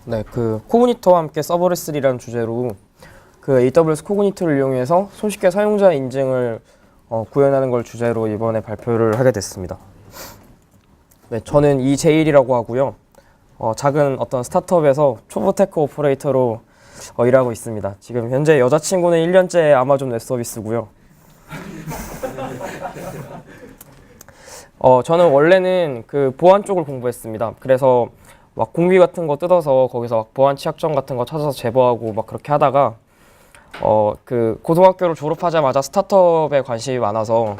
네, 그 코그니터와 함께 서버리스라는 주제로 그 AWS 코그니터를 이용해서 손쉽게 사용자 인증을 구현하는 걸 주제로 이번에 발표를 하게 됐습니다. 네, 저는 이재일이라고 하고요. 작은 어떤 스타트업에서 초보 테크 오퍼레이터로 일하고 있습니다. 지금 현재 여자친구는 1년째 아마존 웹 서비스고요. 저는 원래는 그 보안 쪽을 공부했습니다. 그래서 막 공비 같은 거 뜯어서 거기서 막 보안 취약점 같은 거 찾아서 제보하고 막 그렇게 하다가 그 고등학교를 졸업하자마자 스타트업에 관심이 많아서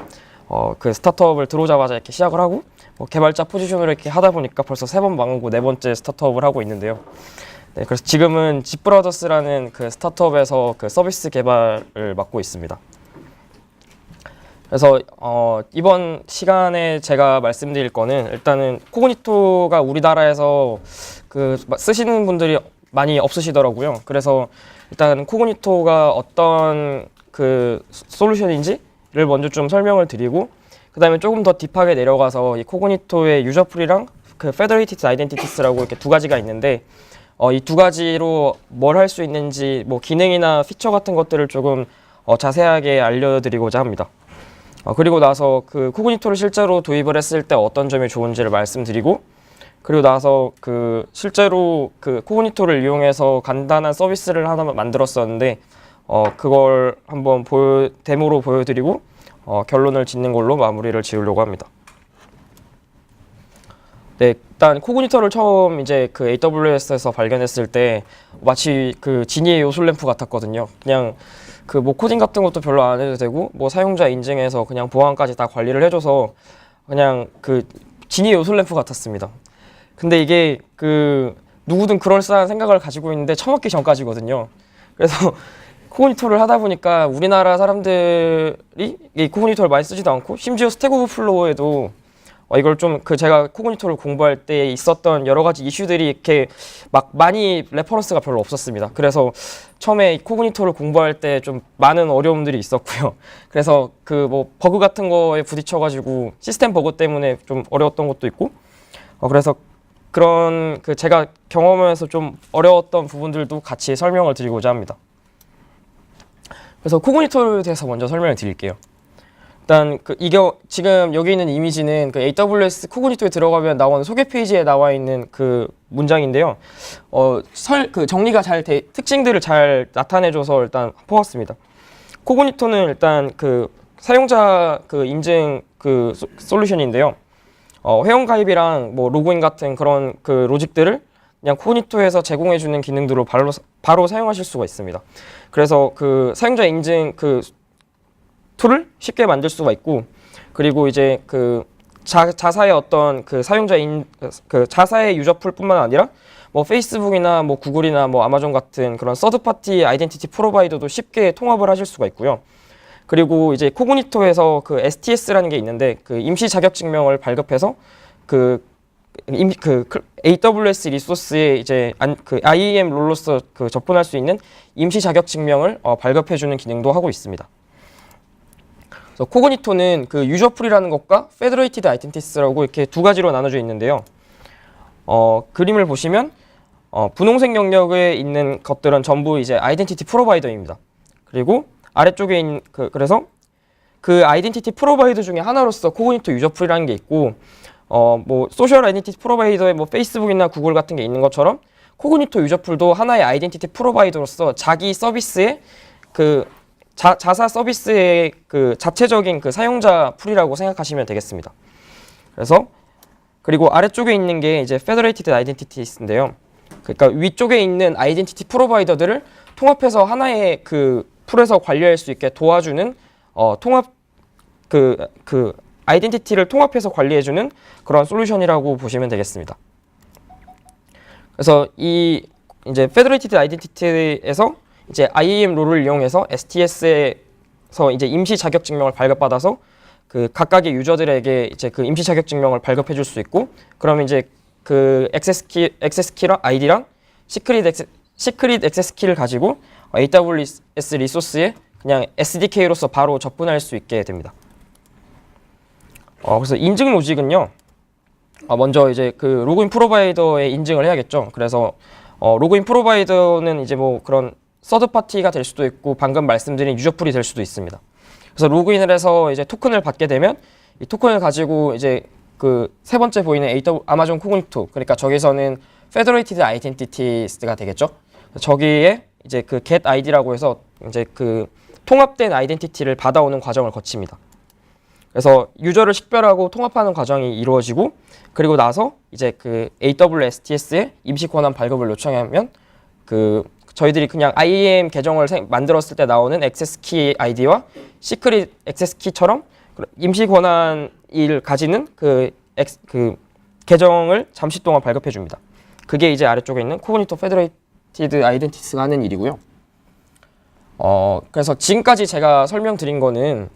그 스타트업을 들어오자마자 이렇게 시작을 하고 개발자 포지션으로 이렇게 하다 보니까 벌써 3번 망하고 4번째 스타트업을 하고 있는데요. 네, 그래서 지금은 집브라더스라는 그 스타트업에서 그 서비스 개발을 맡고 있습니다. 그래서 이번 시간에 제가 말씀드릴 거는 일단은 코그니토가 우리나라에서 그 쓰시는 분들이 많이 없으시더라고요. 그래서 일단 코그니토가 어떤 그 솔루션인지를 먼저 좀 설명을 드리고 그 다음에 조금 더 딥하게 내려가서 이 코그니토의 유저풀이랑 그 페더레이티드 아이덴티티스라고 이렇게 두 가지가 있는데 이 두 가지로 뭘 할 수 있는지 뭐 기능이나 피처 같은 것들을 조금 자세하게 알려드리고자 합니다. 그리고 나서 그 코그니토를 실제로 도입을 했을 때 어떤 점이 좋은지를 말씀드리고 그리고 나서 그 실제로 그 코그니토를 이용해서 간단한 서비스를 하나 만들었었는데 그걸 한번 데모로 보여드리고 결론을 짓는 걸로 마무리를 지으려고 합니다. 네, 일단 코그니토를 처음 이제 그 AWS에서 발견했을 때 마치 그 지니의 요술램프 같았거든요. 그냥 그 뭐 코딩 같은 것도 별로 안 해도 되고 뭐 사용자 인증해서 그냥 보안까지 다 관리를 해줘서 그냥 그 지니의 요술램프 같았습니다. 근데 이게 그 누구든 그럴싸한 생각을 가지고 있는데 처먹기 전까지거든요. 그래서 코그니토를 하다 보니까 우리나라 사람들이 이 코그니토를 많이 쓰지도 않고 심지어 스택 오버플로우에도 이걸 좀 제가 코그니토를 공부할 때 있었던 여러 가지 이슈들이 이렇게 막 많이 레퍼런스가 별로 없었습니다. 그래서 처음에 코그니토를 공부할 때 좀 많은 어려움들이 있었고요. 그래서 그 뭐 버그 같은 거에 부딪혀가지고 시스템 버그 때문에 좀 어려웠던 것도 있고 그래서 그런 그 제가 경험하면서 좀 어려웠던 부분들도 같이 설명을 드리고자 합니다. 그래서 코그니토에 대해서 먼저 설명을 드릴게요. 일단 이게 지금 여기 있는 이미지는 그 AWS 코그니토에 들어가면 나오는 소개 페이지에 나와 있는 그 문장인데요. 그 정리가 잘 특징들을 잘 나타내줘서 일단 뽑았습니다. 코그니토는 일단 그 사용자 그 인증 그 솔루션인데요. 회원 가입이랑 뭐 로그인 같은 그런 그 로직들을 그냥 코그니토에서 제공해주는 기능들로 바로 사용하실 수가 있습니다. 그래서 그 사용자 인증 그 툴을 쉽게 만들 수가 있고 그리고 이제 그 자사의 어떤 그 그 자사의 유저풀뿐만 아니라 뭐 페이스북이나 뭐 구글이나 뭐 아마존 같은 그런 서드파티 아이덴티티 프로바이더도 쉽게 통합을 하실 수가 있고요. 그리고 이제 코그니토에서 그 STS라는 게 있는데 그 임시 자격 증명을 발급해서 그 AWS 리소스에 이제 그 IAM 롤로서 그 접근할 수 있는 임시 자격 증명을 발급해주는 기능도 하고 있습니다. 그래서 코그니토는 그 유저풀이라는 것과 페더레이티드 아이덴티티스라고 이렇게 두 가지로 나눠져 있는데요. 그림을 보시면 분홍색 영역에 있는 것들은 전부 이제 아이덴티티 프로바이더입니다. 그리고 아래쪽에 있는 그래서 그 아이덴티티 프로바이더 중에 하나로서 코그니토 유저풀이라는 게 있고 뭐 소셜 아이덴티티 프로바이더에 뭐 페이스북이나 구글 같은 게 있는 것처럼 코그니토 유저풀도 하나의 아이덴티티 프로바이더로서 자기 서비스의 그 자사 서비스의 그 자체적인 그 사용자 풀이라고 생각하시면 되겠습니다. 그래서 그리고 아래쪽에 있는 게 이제 Federated Identities인데요. 그러니까 위쪽에 있는 아이덴티티 프로바이더들을 통합해서 하나의 그 풀에서 관리할 수 있게 도와주는 통합 그 아이덴티티를 통합해서 관리해주는 그런 솔루션이라고 보시면 되겠습니다. 그래서 이 이제 Federated Identity에서 이제 IAM 롤을 이용해서 STS에서 이제 임시 자격 증명을 발급받아서 그 각각의 유저들에게 이제 그 임시 자격 증명을 발급해 줄 수 있고 그러면 이제 그 액세스 키랑 아이디랑 시크릿 액세스 키를 가지고 AWS 리소스에 그냥 SDK로서 바로 접근할 수 있게 됩니다. 그래서 인증 로직은요. 먼저 이제 그 로그인 프로바이더에 인증을 해야겠죠. 그래서 로그인 프로바이더는 이제 뭐 그런 서드 파티가 될 수도 있고 방금 말씀드린 유저풀이 될 수도 있습니다. 그래서 로그인을 해서 이제 토큰을 받게 되면 이 토큰을 가지고 이제 그 세 번째 보이는 아마존 코그니토, 그러니까 저기서는 Federated Identities가 되겠죠. 저기에 이제 그 get id라고 해서 이제 그 통합된 아이덴티티를 받아오는 과정을 거칩니다. 그래서 유저를 식별하고 통합하는 과정이 이루어지고, 그리고 나서 이제 그 AWSTS에 임시 권한 발급을 요청하면 그 저희들이 그냥 IAM 계정을 만들었을 때 나오는 액세스 키 아이디와 시크릿 액세스 키처럼 임시 권한을 가지는 그 계정을 잠시 동안 발급해 줍니다. 그게 이제 아래쪽에 있는 코그니토 페더레이티드 아이덴티티스가 하는 일이고요. 그래서 지금까지 제가 설명드린 거는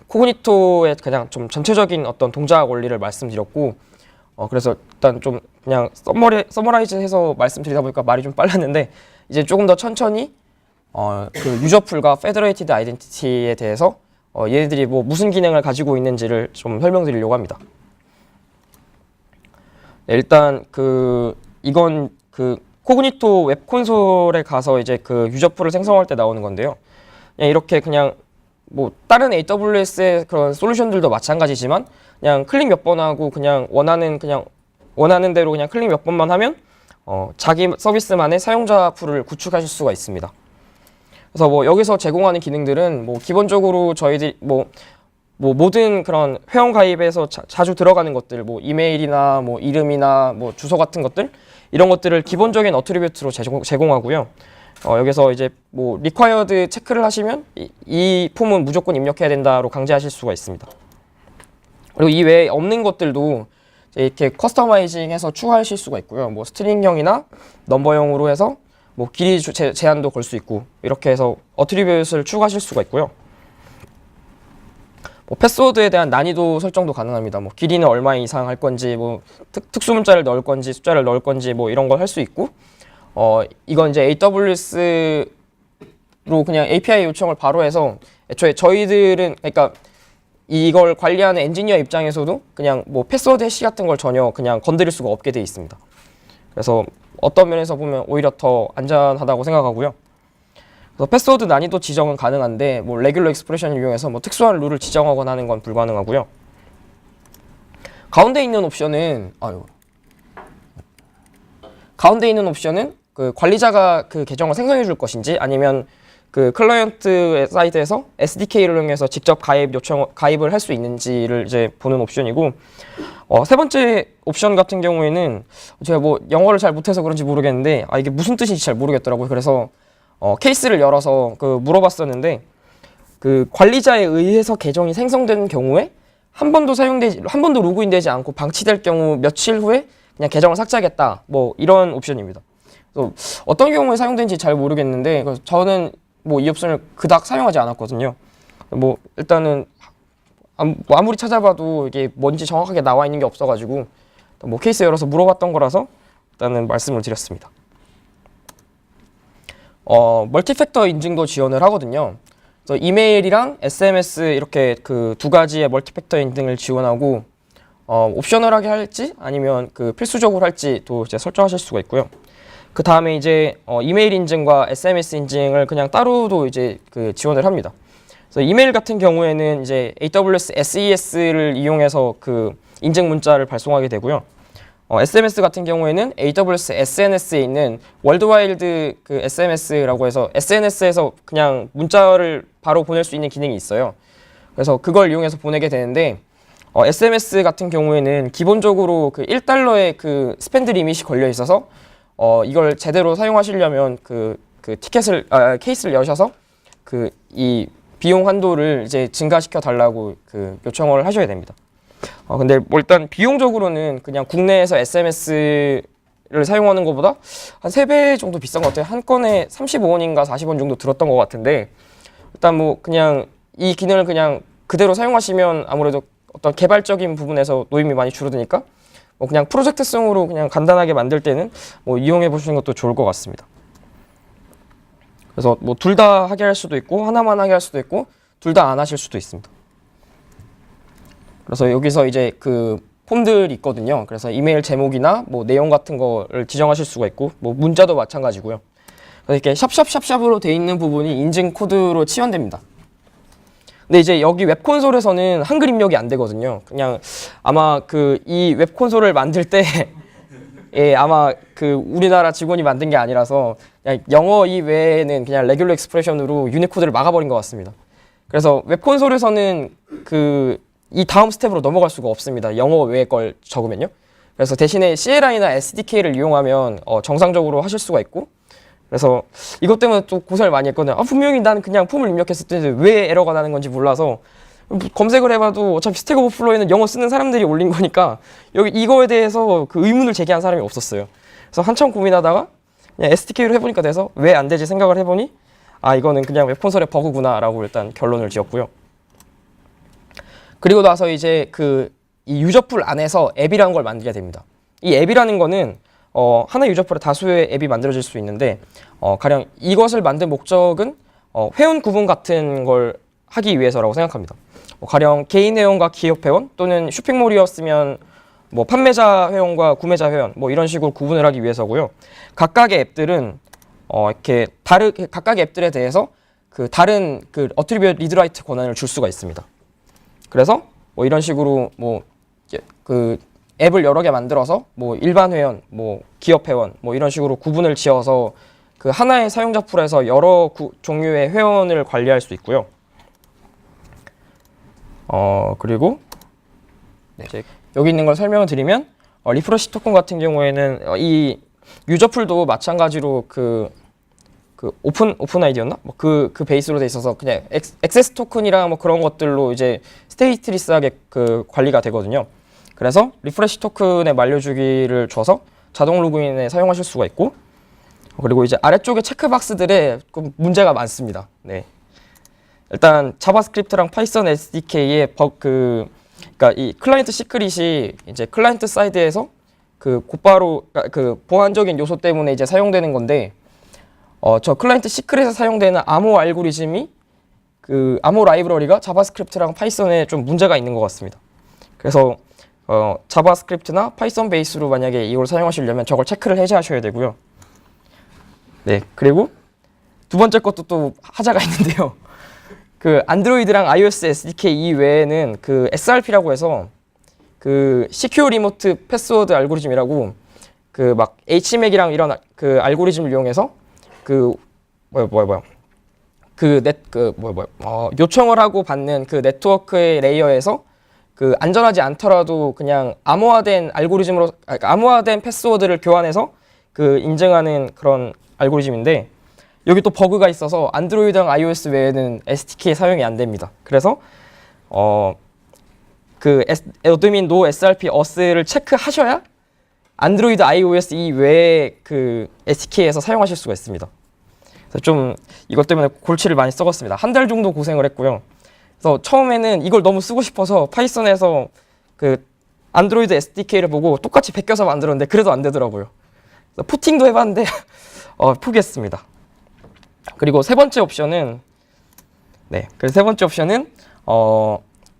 코그니토의 그냥 좀 전체적인 어떤 동작 원리를 말씀드렸고, 그래서 일단 좀 그냥 서머라이즈해서 말씀드리다 보니까 말이 좀 빨랐는데, 이제 조금 더 천천히 그 유저풀과 페더레이티드 아이덴티티에 대해서 얘네들이 뭐 무슨 기능을 가지고 있는지를 좀 설명드리려고 합니다. 네, 일단 이건 코그니토 웹 콘솔에 가서 이제 그 유저풀을 생성할 때 나오는 건데요. 그냥 이렇게 그냥 뭐 다른 AWS의 그런 솔루션들도 마찬가지지만 그냥 클릭 몇 번 하고 그냥 원하는 대로 그냥 클릭 몇 번만 하면 자기 서비스만의 사용자 풀을 구축하실 수가 있습니다. 그래서 뭐 여기서 제공하는 기능들은 뭐 기본적으로 저희들이 뭐 모든 그런 회원 가입에서 자주 들어가는 것들, 뭐 이메일이나 뭐 이름이나 뭐 주소 같은 것들, 이런 것들을 기본적인 어트리뷰트로 제공하고요. 여기서 이제 뭐 required 체크를 하시면 이 폼은 무조건 입력해야 된다로 강제하실 수가 있습니다. 그리고 이 외에 없는 것들도 이렇게 커스터마이징해서 추가하실 수가 있고요. 뭐 스트링형이나 넘버형으로 해서 뭐 길이 제한도 걸 수 있고, 이렇게 해서 어트리뷰트를 추가하실 수가 있고요. 뭐 패스워드에 대한 난이도 설정도 가능합니다. 뭐 길이는 얼마 이상 할 건지, 뭐 특수 문자를 넣을 건지, 숫자를 넣을 건지, 뭐 이런 걸 할 수 있고, 이건 이제 AWS로 그냥 API 요청을 바로 해서 애초에 저희들은, 그러니까 이걸 관리하는 엔지니어 입장에서도 그냥 뭐 패스워드 해시 같은 걸 전혀 그냥 건드릴 수가 없게 돼 있습니다. 그래서 어떤 면에서 보면 오히려 더 안전하다고 생각하고요. 그래서 패스워드 난이도 지정은 가능한데 뭐 레귤러 익스프레션을 이용해서 뭐 특수한 룰을 지정하거나 하는 건 불가능하고요. 가운데 있는 옵션은 그 관리자가 그 계정을 생성해 줄 것인지, 아니면 그 클라이언트 사이트에서 SDK를 이용해서 직접 가입을 할 수 있는지를 이제 보는 옵션이고, 세 번째 옵션 같은 경우에는 제가 뭐 영어를 잘 못해서 그런지 모르겠는데 이게 무슨 뜻인지 잘 모르겠더라고요. 그래서 케이스를 열어서 물어봤었는데, 그 관리자에 의해서 계정이 생성된 경우에 한 번도 로그인되지 않고 방치될 경우 며칠 후에 그냥 계정을 삭제하겠다, 뭐 이런 옵션입니다. 그래서 어떤 경우에 사용되는지 잘 모르겠는데, 저는 뭐 이 옵션을 그닥 사용하지 않았거든요. 뭐 일단은 아무리 찾아봐도 이게 뭔지 정확하게 나와 있는 게 없어가지고 뭐 케이스 열어서 물어봤던 거라서 일단은 말씀을 드렸습니다. 멀티팩터 인증도 지원을 하거든요. 그래서 이메일이랑 SMS 이렇게 그 두 가지의 멀티팩터 인증을 지원하고, 옵셔널하게 할지 아니면 그 필수적으로 할지도 이제 설정하실 수가 있고요. 그 다음에 이제 이메일 인증과 SMS 인증을 그냥 따로도 이제 그 지원을 합니다. 그래서 이메일 같은 경우에는 이제 AWS SES를 이용해서 그 인증 문자를 발송하게 되고요. SMS 같은 경우에는 AWS SNS에 있는 월드와일드 그 SMS라고 해서 SNS에서 그냥 문자를 바로 보낼 수 있는 기능이 있어요. 그래서 그걸 이용해서 보내게 되는데, SMS 같은 경우에는 기본적으로 그 $1의 그 스펜드 리밋이 걸려 있어서 이걸 제대로 사용하시려면 그 케이스를 여셔서 이 비용 한도를 이제 증가시켜 달라고 그 요청을 하셔야 됩니다. 근데 뭐 일단 비용적으로는 그냥 국내에서 SMS를 사용하는 것보다 한 3배 정도 비싼 것 같아요. 한 건에 35원인가 40원 정도 들었던 것 같은데, 일단 뭐 그냥 이 기능을 그냥 그대로 사용하시면 아무래도 어떤 개발적인 부분에서 노임이 많이 줄어드니까 뭐 그냥 프로젝트성으로 그냥 간단하게 만들 때는 뭐 이용해 보시는 것도 좋을 것 같습니다. 그래서 뭐 둘 다 하게 할 수도 있고 하나만 하게 할 수도 있고 둘 다 안 하실 수도 있습니다. 그래서 여기서 이제 그 폼들이 있거든요. 그래서 이메일 제목이나 뭐 내용 같은 거를 지정하실 수가 있고, 뭐 문자도 마찬가지고요. 그래서 이렇게 샵샵샵샵으로 돼 있는 부분이 인증 코드로 치환됩니다. 근데 이제 여기 웹 콘솔에서는 한글 입력이 안 되거든요. 그냥 아마 그 이 웹 콘솔을 만들 때 예, 아마 그 우리나라 직원이 만든 게 아니라서 그냥 영어 이외에는 그냥 레귤러 익스프레션으로 유니코드를 막아버린 것 같습니다. 그래서 웹 콘솔에서는 그 이 다음 스텝으로 넘어갈 수가 없습니다. 영어 외의 걸 적으면요. 그래서 대신에 CLI나 SDK를 이용하면 정상적으로 하실 수가 있고, 그래서 이것 때문에 또 고생을 많이 했거든요. 분명히 나는 그냥 폼을 입력했을 때 왜 에러가 나는 건지 몰라서 검색을 해봐도 어차피 스택 오버플로우에는 영어 쓰는 사람들이 올린 거니까 여기 이거에 대해서 그 의문을 제기한 사람이 없었어요. 그래서 한참 고민하다가 그냥 SDK로 해보니까 돼서 왜 안 되지 생각을 해보니 이거는 그냥 웹콘솔의 버그구나 라고 일단 결론을 지었고요. 그리고 나서 이제 이 유저풀 안에서 앱이라는 걸 만들게 됩니다. 이 앱이라는 거는 하나의 유저풀에 다수의 앱이 만들어질 수 있는데 가령 이것을 만든 목적은 회원 구분 같은 걸 하기 위해서라고 생각합니다. 가령 개인 회원과 기업 회원 또는 쇼핑몰이었으면 뭐 판매자 회원과 구매자 회원 뭐 이런 식으로 구분을 하기 위해서고요. 각각의 앱들은 이렇게 각각의 앱들에 대해서 다른 어트리뷰트 리드라이트 권한을 줄 수가 있습니다. 그래서 뭐 이런 식으로 뭐 앱을 여러 개 만들어서 뭐 일반 회원, 뭐 기업 회원 뭐 이런 식으로 구분을 지어서 그 하나의 사용자 풀에서 여러 종류의 회원을 관리할 수 있고요. 그리고 네, 여기 있는 걸 설명을 드리면 리프레시 토큰 같은 경우에는 이 유저 풀도 마찬가지로 오픈 아이디였나? 뭐 그 베이스로 돼 있어서 그냥 액세스 토큰이랑 뭐 그런 것들로 이제 스테이트리스하게 관리가 되거든요. 그래서 리프레시 토큰의 만료 주기를 줘서 자동 로그인에 사용하실 수가 있고, 그리고 이제 아래쪽에 체크박스들에 문제가 많습니다. 네. 일단 자바스크립트랑 파이썬 SDK의 그러니까 이 클라이언트 시크릿이 이제 클라이언트 사이드에서 곧바로 보안적인 요소 때문에 이제 사용되는 건데, 저 클라이언트 시크릿에 사용되는 암호 알고리즘이 암호 라이브러리가 자바스크립트랑 파이썬에 좀 문제가 있는 것 같습니다. 그래서 자바스크립트나 파이썬 베이스로 만약에 이걸 사용하시려면 저걸 체크를 해제하셔야 되고요. 네, 그리고 두 번째 것도 또 하자가 있는데요. 안드로이드랑 iOS SDK 이외에는 SRP라고 해서 시큐어 리모트 패스워드 알고리즘이라고 막 HMAC이랑 이런 알고리즘을 이용해서 요청을 하고 받는 네트워크의 레이어에서 안전하지 않더라도 그냥 암호화된 알고리즘으로 암호화된 패스워드를 교환해서 인증하는 그런 알고리즘인데, 여기 또 버그가 있어서 안드로이드랑 iOS 외에는 SDK 사용이 안 됩니다. 그래서 어드민 노 SRP 어스를 체크하셔야 안드로이드 iOS 이외에 SDK에서 사용하실 수가 있습니다. 그래서 좀 이것 때문에 골치를 많이 썩었습니다. 한 달 정도 고생을 했고요. 그래서 처음에는 이걸 너무 쓰고 싶어서 파이썬에서 안드로이드 SDK를 보고 똑같이 베껴서 만들었는데 그래도 안 되더라고요. 그래서 푸팅도 해봤는데 포기했습니다. 그리고 세 번째 옵션은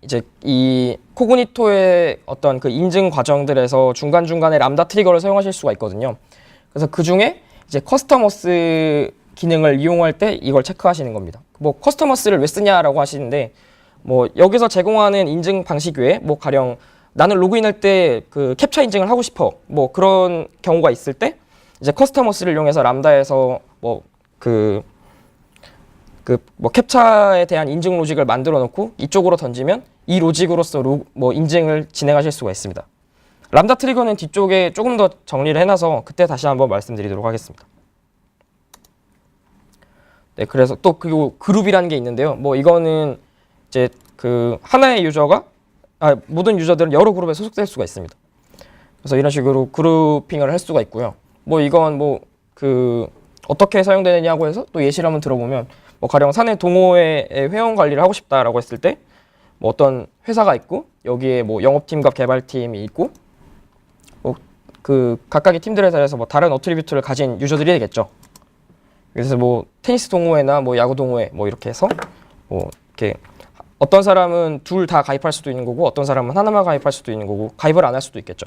이제 이 코그니토의 어떤 인증 과정들에서 중간중간에 람다 트리거를 사용하실 수가 있거든요. 그래서 그 중에 이제 커스터머스 기능을 이용할 때 이걸 체크하시는 겁니다. 뭐 커스터머스를 왜 쓰냐라고 하시는데, 뭐 여기서 제공하는 인증 방식 외에 뭐 가령 나는 로그인할 때 캡처 인증을 하고 싶어 뭐 그런 경우가 있을 때 이제 커스터머스를 이용해서 람다에서 뭐 캡처에 대한 인증 로직을 만들어 놓고 이쪽으로 던지면 이 로직으로서 인증을 진행하실 수가 있습니다. 람다 트리거는 뒤쪽에 조금 더 정리를 해놔서 그때 다시 한번 말씀드리도록 하겠습니다. 네, 그래서 또 그리고 그룹이라는 게 있는데요. 뭐 이거는 이제 하나의 유저가 모든 유저들은 여러 그룹에 소속될 수가 있습니다. 그래서 이런 식으로 그룹핑을 할 수가 있고요. 뭐 이건 어떻게 사용되느냐고 해서 또 예시를 한번 들어보면, 뭐 가령 사내 동호회 회원 관리를 하고 싶다라고 했을 때 뭐 어떤 회사가 있고 여기에 뭐 영업팀과 개발팀이 있고 각각의 팀들에서 뭐 다른 어트리뷰트를 가진 유저들이 되겠죠. 그래서 뭐 테니스 동호회나 뭐 야구 동호회 뭐 이렇게 해서 뭐 이렇게 어떤 사람은 둘 다 가입할 수도 있는 거고 어떤 사람은 하나만 가입할 수도 있는 거고 가입을 안 할 수도 있겠죠.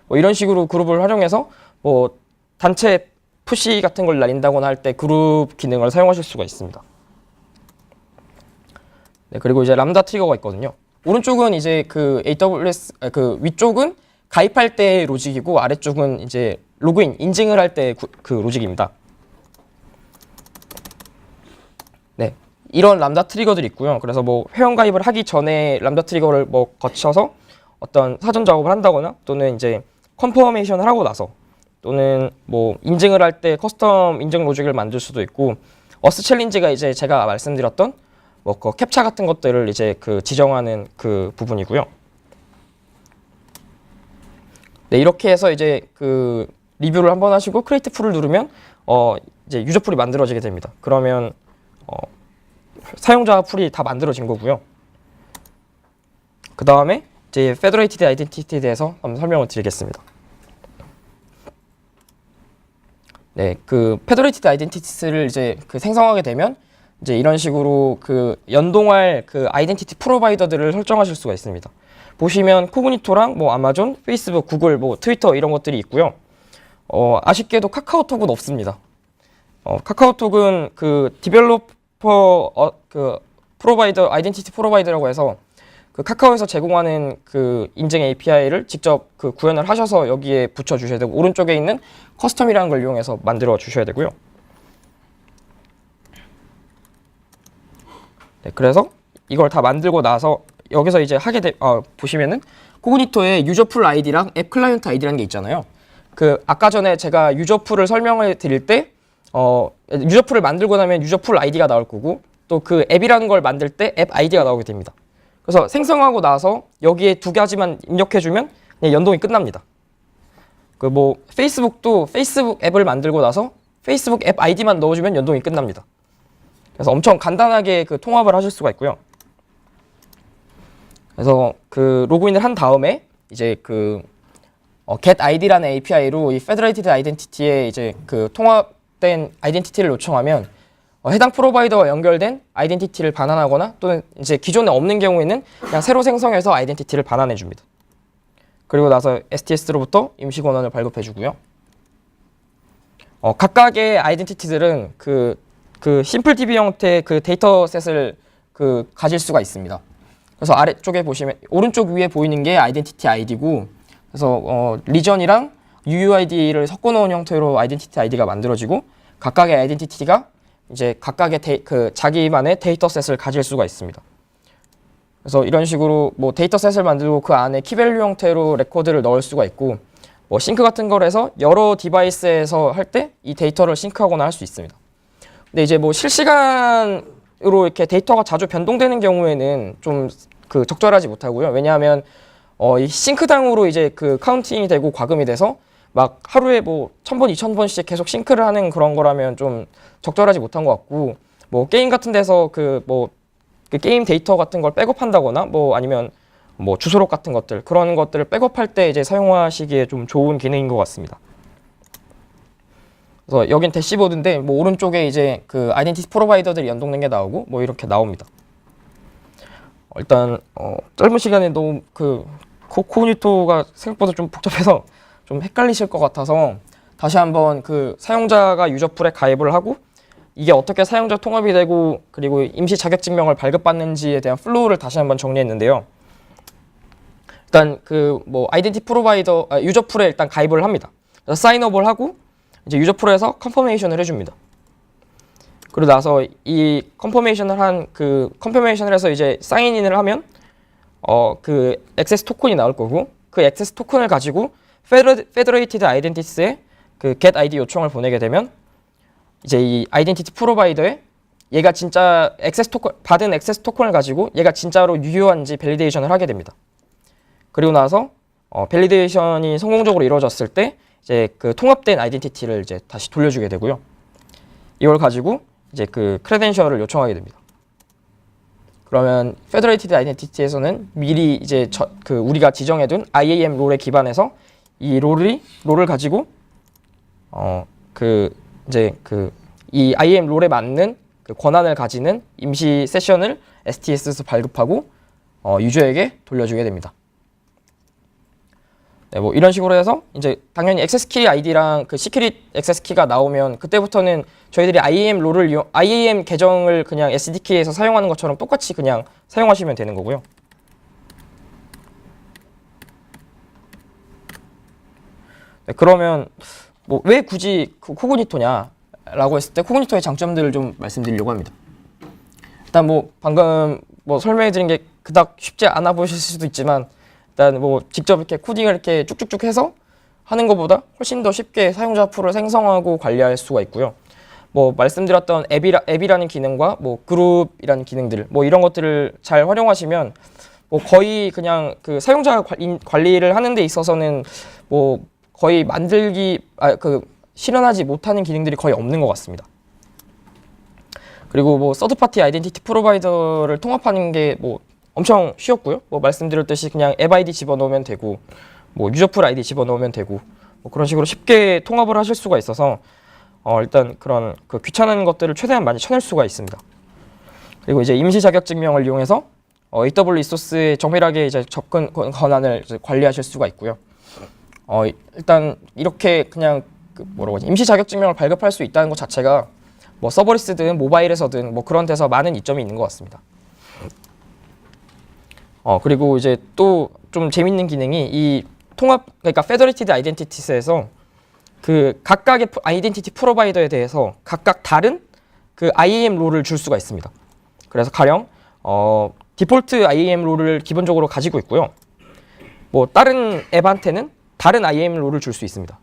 뭐 이런 식으로 그룹을 활용해서 뭐 단체 푸시 같은 걸 날린다거나 할 때 그룹 기능을 사용하실 수가 있습니다. 네, 그리고 이제 람다 트리거가 있거든요. 오른쪽은 이제 그 AWS 그 위쪽은 가입할 때 로직이고 아래쪽은 이제 로그인 인증을 할 때 그 로직입니다. 네, 이런 람다 트리거들이 있고요. 그래서 뭐 회원 가입을 하기 전에 람다 트리거를 뭐 거쳐서 어떤 사전 작업을 한다거나 또는 이제 컨퍼메이션을 하고 나서 또는 뭐 인증을 할 때 커스텀 인증 로직을 만들 수도 있고 어스 챌린지가 이제 제가 말씀드렸던 뭐 그 캡차 같은 것들을 이제 그 지정하는 그 부분이고요. 네, 이렇게 해서 이제 그 리뷰를 한번 하시고 크리에이트 풀을 누르면 이제 유저 풀이 만들어지게 됩니다. 그러면 사용자 풀이 다 만들어진 거고요. 그 다음에 이제 페더레이티드 아이덴티티에 대해서 한번 설명을 드리겠습니다. 네, 그 페더레이티드 아이덴티티를 이제 그 생성하게 되면 이제 이런 식으로 그 연동할 그 아이덴티티 프로바이더들을 설정하실 수가 있습니다. 보시면 코그니토랑 뭐 아마존, 페이스북, 구글, 뭐 트위터 이런 것들이 있고요. 아쉽게도 카카오톡은 없습니다. 카카오톡은 그 디벨로퍼 그 프로바이더 아이덴티티 프로바이더라고 해서 그 카카오에서 제공하는 그 인증 API를 직접 그 구현을 하셔서 여기에 붙여 주셔야 되고 오른쪽에 있는 커스텀이라는 걸 이용해서 만들어 주셔야 되고요. 네, 그래서 이걸 다 만들고 나서 여기서 이제 보시면은 코그니토에 유저풀 아이디랑 앱 클라이언트 아이디라는 게 있잖아요. 그 아까 전에 제가 유저풀을 설명을 드릴 때 유저풀을 만들고 나면 유저풀 아이디가 나올 거고 또 그 앱이라는 걸 만들 때 앱 아이디가 나오게 됩니다. 그래서 생성하고 나서 여기에 두 가지만 입력해주면 그냥 연동이 끝납니다. 그 뭐 페이스북도 페이스북 앱을 만들고 나서 페이스북 앱 아이디만 넣어주면 연동이 끝납니다. 그래서 엄청 간단하게 그 통합을 하실 수가 있고요. 그래서 그 로그인을 한 다음에 이제 그 get id라는 API로 이 federated identity에 이제 그 통합된 아이덴티티를 요청하면 해당 프로바이더와 연결된 아이덴티티를 반환하거나 또는 이제 기존에 없는 경우에는 그냥 새로 생성해서 아이덴티티를 반환해 줍니다. 그리고 나서 STS로부터 임시 권한을 발급해 주고요. 각각의 아이덴티티들은 그 심플DB 형태의 그 데이터셋을 그 가질 수가 있습니다. 그래서 아래쪽에 보시면 오른쪽 위에 보이는 게 아이덴티티 아이디고 그래서 리전이랑 UUID를 섞어 놓은 형태로 아이덴티티 아이디가 만들어지고 각각의 아이덴티티가 이제 각각의 자기만의 데이터셋을 가질 수가 있습니다. 그래서 이런 식으로 뭐 데이터셋을 만들고 그 안에 키밸류 형태로 레코드를 넣을 수가 있고 뭐 싱크 같은 걸 해서 여러 디바이스에서 할 때 이 데이터를 싱크하거나 할 수 있습니다. 근데 이제 뭐 실시간으로 이렇게 데이터가 자주 변동되는 경우에는 좀 그 적절하지 못하고요. 왜냐하면 이 싱크당으로 이제 그 카운팅이 되고 과금이 돼서 막 하루에 뭐 1000번, 2000번씩 계속 싱크를 하는 그런 거라면 좀 적절하지 못한 것 같고 뭐 게임 같은 데서 그 게임 데이터 같은 걸 백업한다거나 뭐 아니면 뭐 주소록 같은 것들 그런 것들을 백업할 때 이제 사용하시기에 좀 좋은 기능인 것 같습니다. 그래서 여긴 대시보드인데 뭐 오른쪽에 이제 그 아이덴티티 프로바이더들이 연동된 게 나오고 뭐 이렇게 나옵니다. 일단 짧은 시간에 너무 그 코그니토가 생각보다 좀 복잡해서 좀 헷갈리실 것 같아서 다시 한번 그 사용자가 유저풀에 가입을 하고 이게 어떻게 사용자 통합이 되고 그리고 임시 자격증명을 발급받는지에 대한 플로우를 다시 한번 정리했는데요. 일단 그 뭐 아이덴티티 프로바이더 유저풀에 일단 가입을 합니다. 그래서 사인업을 하고 이제 유저풀에서 컨퍼메이션을 해줍니다. 그러고 나서 이 컨퍼메이션을 해서 이제 사인인을 하면 그 액세스 토큰이 나올 거고 그 액세스 토큰을 가지고 Federated Identities에 그 get ID 요청을 보내게 되면 이제 이 아이덴티티 프로바이더에 얘가 진짜 받은 액세스 토큰을 가지고 얘가 진짜로 유효한지 밸리데이션을 하게 됩니다. 그리고 나서 밸리데이션이 성공적으로 이루어졌을 때 이제 그 통합된 아이덴티티를 이제 다시 돌려주게 되고요. 이걸 가지고 이제 그 크레덴셜을 요청하게 됩니다. 그러면 Federated Identity에서는 미리 이제 우리가 지정해둔 IAM 롤에 기반해서 이 롤을 가지고 이 IAM 롤에 맞는 그 권한을 가지는 임시 세션을 STS에서 발급하고 유저에게 돌려주게 됩니다. 네, 뭐 이런 식으로 해서 이제 당연히 액세스 키 아이디랑 그 시큐릿 액세스 키가 나오면 그때부터는 저희들이 IAM 계정을 그냥 SDK에서 사용하는 것처럼 똑같이 그냥 사용하시면 되는 거고요. 네, 그러면 뭐 왜 굳이 코그니토냐라고 했을 때 코그니토의 장점들을 좀 말씀드리려고 합니다. 일단 뭐 방금 뭐 설명해드린 게 그닥 쉽지 않아 보이실 수도 있지만 일단 뭐 직접 이렇게 코딩을 이렇게 쭉쭉쭉 해서 하는 것보다 훨씬 더 쉽게 사용자 풀을 생성하고 관리할 수가 있고요. 뭐 말씀드렸던 앱이라는 기능과 뭐 그룹이라는 기능들 뭐 이런 것들을 잘 활용하시면 뭐 거의 그냥 그 사용자 관리를 하는 데 있어서는 뭐 거의 실현하지 못하는 기능들이 거의 없는 것 같습니다. 그리고 뭐 서드파티 아이덴티티 프로바이더를 통합하는 게 뭐 엄청 쉬웠고요. 뭐 말씀드렸듯이 그냥 앱 아이디 집어넣으면 되고 뭐 유저풀 아이디 집어넣으면 되고 뭐 그런 식으로 쉽게 통합을 하실 수가 있어서 일단 그런 그 귀찮은 것들을 최대한 많이 쳐낼 수가 있습니다. 그리고 이제 임시 자격증명을 이용해서 AWS 소스에 정밀하게 이제 접근 권한을 이제 관리하실 수가 있고요. 일단 이렇게 그냥 임시 자격증명을 발급할 수 있다는 것 자체가 뭐 서버리스든 모바일에서든 뭐 그런 데서 많은 이점이 있는 것 같습니다. 그리고 이제 또 좀 재밌는 기능이 이 그러니까 Federated Identities에서 그 각각의 아이덴티티 프로바이더에 대해서 각각 다른 그 IAM 롤을 줄 수가 있습니다. 그래서 가령 디폴트 IAM 롤을 기본적으로 가지고 있고요. 뭐 다른 앱한테는 다른 IAM 롤을 줄 수 있습니다.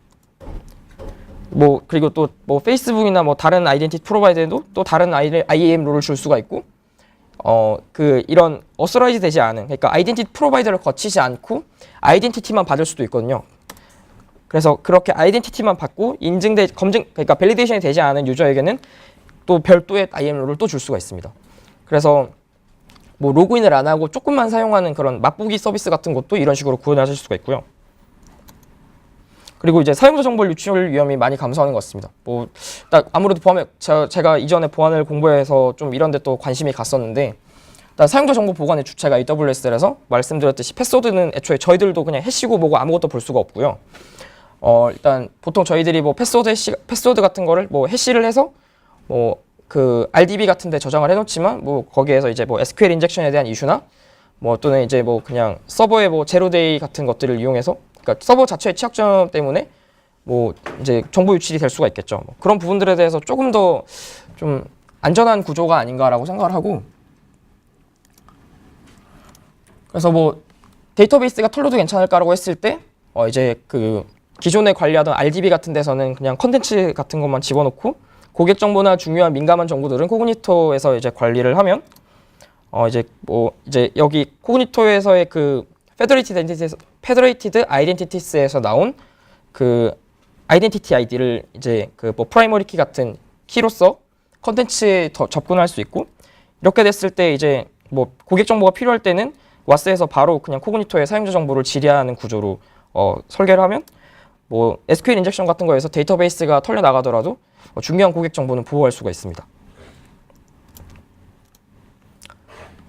뭐 그리고 또 뭐 페이스북이나 뭐 다른 아이덴티티 프로바이더에도 또 다른 IAM 롤을 줄 수가 있고 이런 어서라이즈 되지 않은 그러니까 아이덴티티 프로바이더를 거치지 않고 아이덴티티만 받을 수도 있거든요. 그래서 그렇게 아이덴티티만 받고 그러니까 밸리데이션이 되지 않은 유저에게는 또 별도의 IAM 롤을 또 줄 수가 있습니다. 그래서 뭐 로그인을 안 하고 조금만 사용하는 그런 맛보기 서비스 같은 것도 이런 식으로 구현하실 수가 있고요. 그리고 이제 사용자 정보 유출 위험이 많이 감소하는 것 같습니다. 뭐 아무래도 제가 이전에 보안을 공부해서 좀 이런 데 또 관심이 갔었는데 일단 사용자 정보 보관의 주체가 AWS라서 말씀드렸듯이 패스워드는 애초에 저희들도 그냥 해시고 뭐고 아무것도 볼 수가 없고요. 일단 보통 저희들이 뭐 패스워드 같은 거를 뭐 해시를 해서 뭐 그 RDB 같은 데 저장을 해놓지만 뭐 거기에서 이제 뭐 SQL 인젝션에 대한 이슈나 뭐 또는 이제 뭐 그냥 서버의 뭐 제로데이 같은 것들을 이용해서 그러니까 서버 자체의 취약점 때문에 뭐 이제 정보 유출이 될 수가 있겠죠. 뭐 그런 부분들에 대해서 조금 더 좀 안전한 구조가 아닌가라고 생각을 하고 그래서 뭐 데이터베이스가 털로도 괜찮을까라고 했을 때 이제 그 기존에 관리하던 RDB 같은 데서는 그냥 컨텐츠 같은 것만 집어넣고 고객 정보나 중요한 민감한 정보들은 코그니토에서 이제 관리를 하면 이제 여기 코그니토에서의 그 Federated Identities에서 나온 그 아이덴티티 아이디를 이제 그 뭐 프라이머리 키 같은 키로서 컨텐츠에 더 접근할 수 있고 이렇게 됐을 때 이제 뭐 고객 정보가 필요할 때는 와스에서 바로 그냥 코그니토의 사용자 정보를 질의하는 구조로 설계를 하면 뭐 SQL 인젝션 같은 거에서 데이터베이스가 털려 나가더라도 중요한 고객 정보는 보호할 수가 있습니다.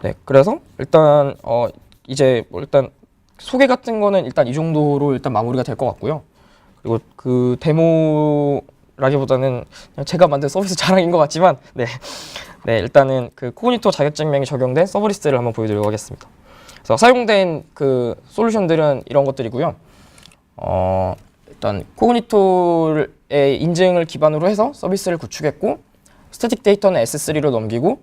네, 그래서 일단 이제 뭐 일단 소개 같은 거는 일단 이 정도로 일단 마무리가 될 것 같고요. 그리고 그 데모라기보다는 그냥 제가 만든 서비스 자랑인 것 같지만 네, 일단은 그 코그니토 자격증명이 적용된 서브리스를 한번 보여드리도록 하겠습니다. 그래서 사용된 그 솔루션들은 이런 것들이고요. 일단 코그니토의 인증을 기반으로 해서 서비스를 구축했고 스태틱 데이터는 S3로 넘기고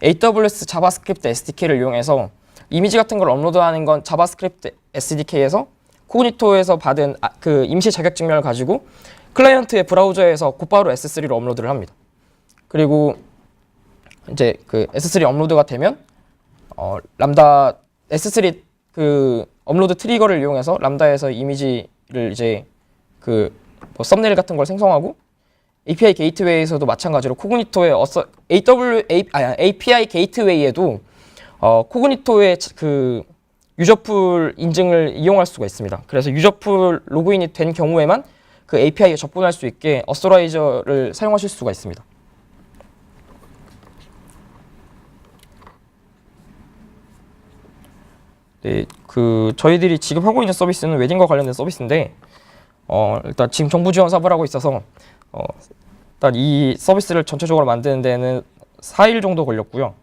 AWS 자바스크립트 SDK를 이용해서 이미지 같은 걸 업로드하는 건 자바스크립트 SDK에서 코그니토에서 받은 그 임시 자격증명을 가지고 클라이언트의 브라우저에서 곧바로 S3로 업로드를 합니다. 그리고 이제 그 S3 업로드가 되면 람다 S3 그 업로드 트리거를 이용해서 람다에서 이미지를 이제 그 뭐 썸네일 같은 걸 생성하고 API 게이트웨이에서도 마찬가지로 코그니토의 API 게이트웨이에도 코그니토의 그 유저풀 인증을 이용할 수가 있습니다. 그래서 유저풀 로그인이 된 경우에만 그 API에 접근할 수 있게 어서라이저를 사용하실 수가 있습니다. 네, 그 저희들이 지금 하고 있는 서비스는 웨딩과 관련된 서비스인데 일단 지금 정부 지원 사업을 하고 있어서 일단 이 서비스를 전체적으로 만드는 데는 4일 정도 걸렸고요.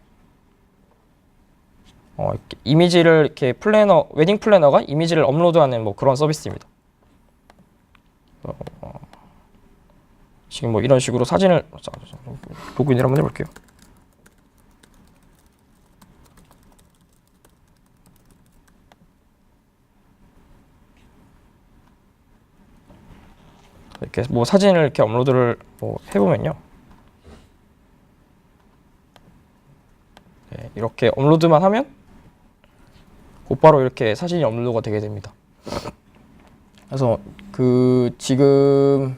이렇게 이미지를 이렇게 웨딩 플래너가 이미지를 업로드하는 뭐 그런 서비스입니다. 지금 뭐 이런 식으로 사진을 로그인을 한번 해볼게요. 이렇게 뭐 사진을 이렇게 업로드를 뭐 해보면요. 네, 이렇게 업로드만 하면 곧바로 이렇게 사진이 업로드가 되게 됩니다. 그래서 그 지금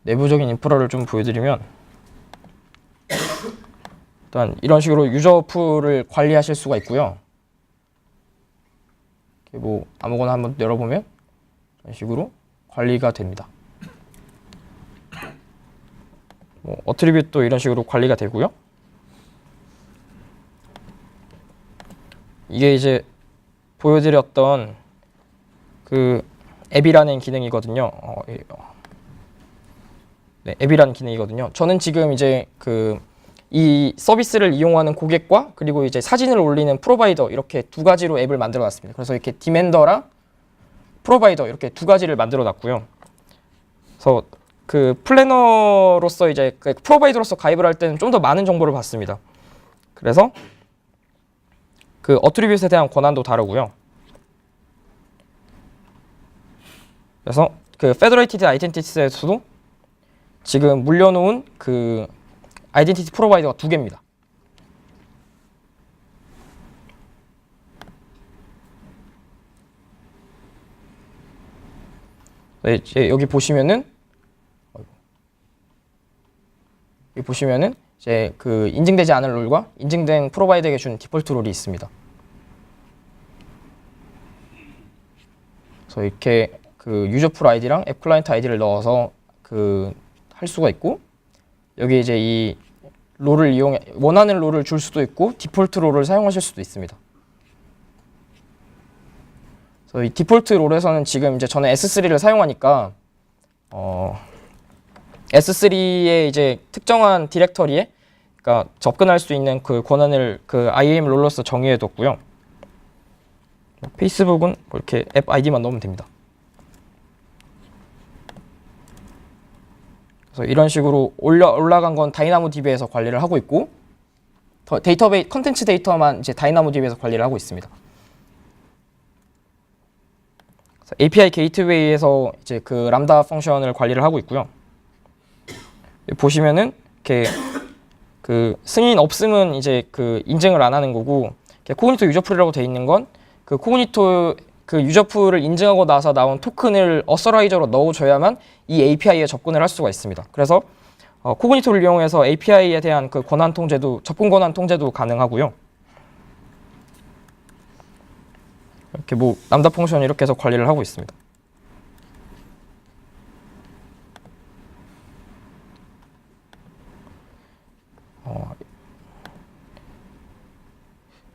내부적인 인프라를 좀 보여드리면 일단 이런 식으로 유저 풀을 관리하실 수가 있고요. 이렇게 뭐 아무거나 한번 열어보면 이런 식으로 관리가 됩니다. 뭐 어트리뷰트도 이런 식으로 관리가 되고요. 이게 이제 보여드렸던 그 앱이라는 기능이거든요. 네, 앱이라는 기능이거든요. 저는 지금 이제 이 서비스를 이용하는 고객과 그리고 이제 사진을 올리는 프로바이더 이렇게 두 가지로 앱을 만들어 놨습니다. 그래서 이렇게 디맨더랑 프로바이더 이렇게 두 가지를 만들어 놨고요. 그래서 그 플래너로서 이제 그 프로바이더로서 가입을 할 때는 좀 더 많은 정보를 받습니다. 그래서 그 어트리뷰트에 대한 권한도 다르고요. 그래서 그 페더레이티드 아이덴티티에서도 지금 물려놓은 그 아이덴티티 프로바이더가 두 개입니다. 네, 이제 여기 보시면은 이제 그 인증되지 않은 롤과 인증된 프로바이더에게 준 디폴트 롤이 있습니다. 그래서 이렇게 그 유저 풀 아이디랑 앱 클라이언트 아이디를 넣어서 그 할 수가 있고, 여기 이제 이 롤을 이용해 원하는 롤을 줄 수도 있고 디폴트 롤을 사용하실 수도 있습니다. 그래서 이 디폴트 롤에서는 지금 이제 저는 S3를 사용하니까 S3의 이제 특정한 디렉터리에 그러니까 접근할 수 있는 그 권한을 그 IAM 롤로서 정의해 뒀고요. 페이스북은 뭐 이렇게 앱 아이디만 넣으면 됩니다. 그래서 이런 식으로 올라간 건 다이나모 DB에서 관리를 하고 있고, 데이터베이스 컨텐츠 데이터만 이제 다이나모 DB에서 관리를 하고 있습니다. API 게이트웨이에서 이제 그 람다 펑션을 관리를 하고 있고요. 보시면은 이렇게 그 승인 없음은 이제 그 인증을 안 하는 거고, 코그니토 유저풀이라고 돼 있는 건 그 코그니토 그 유저풀을 인증하고 나서 나온 토큰을 어서라이저로 넣어줘야만 이 API에 접근을 할 수가 있습니다. 그래서 코그니토를 이용해서 API에 대한 그 권한 통제도 접근 권한 통제도 가능하고요. 이렇게 뭐 람다 펑션 이렇게 해서 관리를 하고 있습니다.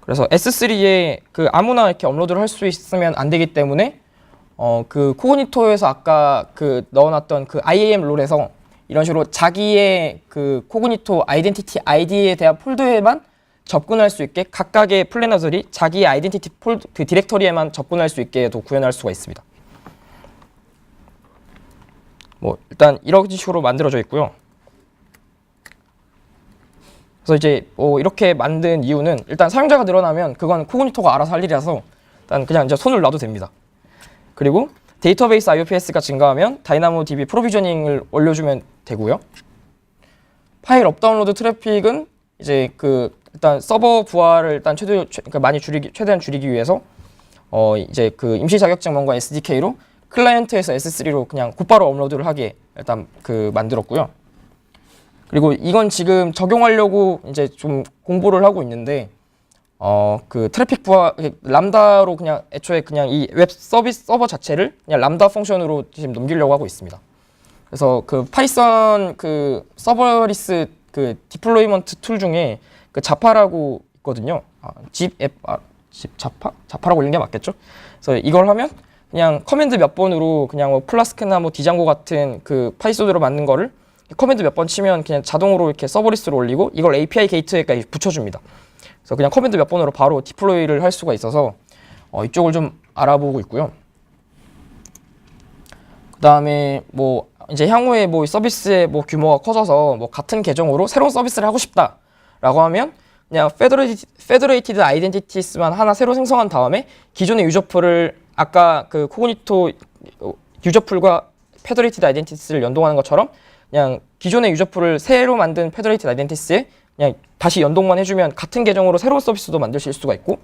그래서 S3에 그 아무나 이렇게 업로드를 할 수 있으면 안 되기 때문에 그 코그니토에서 아까 그 넣어놨던 그 IAM 롤에서 이런 식으로 자기의 그 코그니토 아이덴티티 아이디에 대한 폴더에만 접근할 수 있게 각각의 플래너들이 자기의 아이덴티티 폴더 그 디렉터리에만 접근할 수 있게도 구현할 수가 있습니다. 뭐 일단 이런 식으로 만들어져 있고요. 그래서 이제 뭐 이렇게 만든 이유는 일단 사용자가 늘어나면 그건 코그니토가 알아서 할 일이라서 일단 그냥 이제 손을 놔도 됩니다. 그리고 데이터베이스 IOPS가 증가하면 다이나모 DB 프로비저닝을 올려주면 되고요. 파일 업다운로드 트래픽은 이제 그 일단 서버 부하를 일단 최대한 줄이기 위해서 이제 그 임시 자격증명과 SDK로 클라이언트에서 S3로 그냥 곧바로 업로드를 하게 일단 그 만들었고요. 그리고 이건 지금 적용하려고 이제 좀 공부를 하고 있는데 그 트래픽 부하 람다로 그냥 애초에 그냥 이 웹 서비스 서버 자체를 그냥 람다 펑션으로 지금 넘기려고 하고 있습니다. 그래서 그 파이썬 그 서버리스 그 디플로이먼트 툴 중에 그 자파라고 있거든요. 자파라고 올린 게 맞겠죠? 그래서 이걸 하면 그냥 커맨드 몇 번으로 그냥 뭐 플라스크나 뭐 디장고 같은 그 파이소드로 만든 거를 커맨드 몇 번 치면 그냥 자동으로 이렇게 서버리스로 올리고 이걸 API 게이트웨이까지 붙여줍니다. 그래서 그냥 커맨드 몇 번으로 바로 디플로이를 할 수가 있어서 이쪽을 좀 알아보고 있고요. 그 다음에 뭐 이제 향후에 뭐 서비스의 뭐 규모가 커져서 뭐 같은 계정으로 새로운 서비스를 하고 싶다라고 하면 그냥 페더레이티드 아이덴티티스만 하나 새로 생성한 다음에 기존의 유저풀을 아까 그 코그니토 유저풀과 페더레이티드 아이덴티티스를 연동하는 것처럼 그냥 기존의 유저풀을 새로 만든 페더레이티드 아이덴티티스에 그냥 다시 연동만 해주면 같은 계정으로 새로운 서비스도 만드실 수가 있고,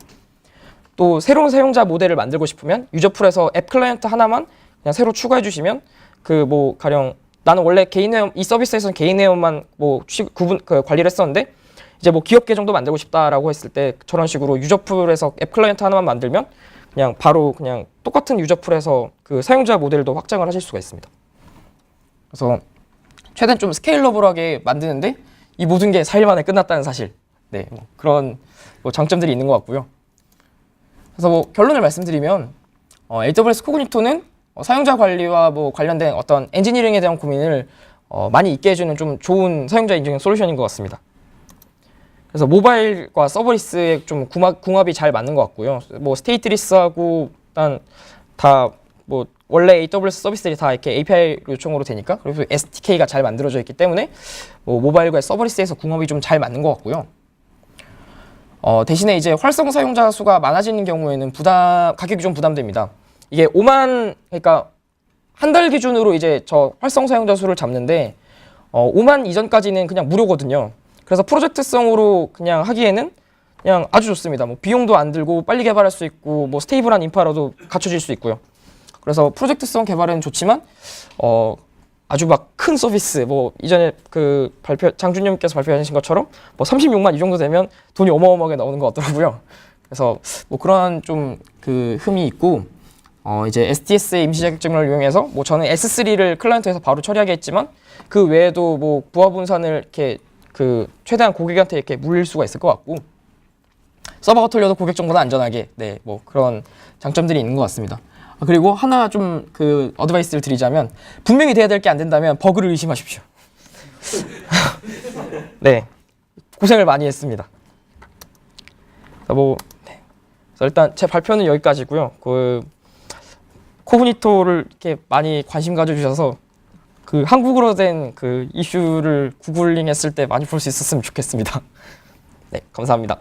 또 새로운 사용자 모델을 만들고 싶으면 유저풀에서 앱 클라이언트 하나만 그냥 새로 추가해 주시면 그 뭐 가령 나는 원래 개인 회원 이 서비스에서는 개인 회원만 뭐 관리를 했었는데 이제 뭐 기업 계정도 만들고 싶다라고 했을 때 저런 식으로 유저풀에서 앱 클라이언트 하나만 만들면 그냥 바로 그냥 똑같은 유저풀에서 그 사용자 모델도 확장을 하실 수가 있습니다. 그래서 최대한 좀 스케일러블하게 만드는데 이 모든 게 4일 만에 끝났다는 사실. 네, 뭐 그런 뭐 장점들이 있는 것 같고요. 그래서 뭐 결론을 말씀드리면 AWS 코그니토는 사용자 관리와 뭐 관련된 어떤 엔지니어링에 대한 고민을 많이 있게 해주는 좀 좋은 사용자 인증 솔루션인 것 같습니다. 그래서 모바일과 서버리스에 좀 궁합이 잘 맞는 것 같고요. 뭐 스테이트리스하고 일단 다 뭐 원래 AWS 서비스들이 다 이렇게 API 요청으로 되니까, 그리고 SDK가 잘 만들어져 있기 때문에 뭐 모바일과 서버리스에서 궁합이 좀 잘 맞는 것 같고요. 대신에 이제 활성 사용자 수가 많아지는 경우에는 가격이 좀 부담됩니다. 이게 5만, 그러니까 한 달 기준으로 이제 저 활성 사용자 수를 잡는데 5만 이전까지는 그냥 무료거든요. 그래서 프로젝트성으로 그냥 하기에는 그냥 아주 좋습니다. 뭐 비용도 안 들고 빨리 개발할 수 있고 뭐 스테이블한 인프라도 갖춰질 수 있고요. 그래서 프로젝트성 개발은 좋지만 아주 막 큰 서비스, 뭐 이전에 그 장준님께서 발표하신 것처럼 뭐 36만 이 정도 되면 돈이 어마어마하게 나오는 것 같더라고요. 그래서 뭐 그러한 좀 그 흠이 있고, 이제 STS의 임시 자격증을 이용해서 뭐 저는 S3를 클라이언트에서 바로 처리하게 했지만 그 외에도 뭐 부하 분산을 이렇게 그 최대한 고객한테 이렇게 물릴 수가 있을 것 같고, 서버가 털려도 고객 정보는 안전하게, 네, 뭐 그런 장점들이 있는 것 같습니다. 그리고 하나 좀 그 어드바이스를 드리자면, 분명히 돼야 될 게 안 된다면 버그를 의심하십시오. 네, 고생을 많이 했습니다. 뭐 네. 그래서 일단 제 발표는 여기까지고요. 그 코그니토를 이렇게 많이 관심 가져주셔서 그 한국어로 된 그 이슈를 구글링 했을 때 많이 볼 수 있었으면 좋겠습니다. 네, 감사합니다.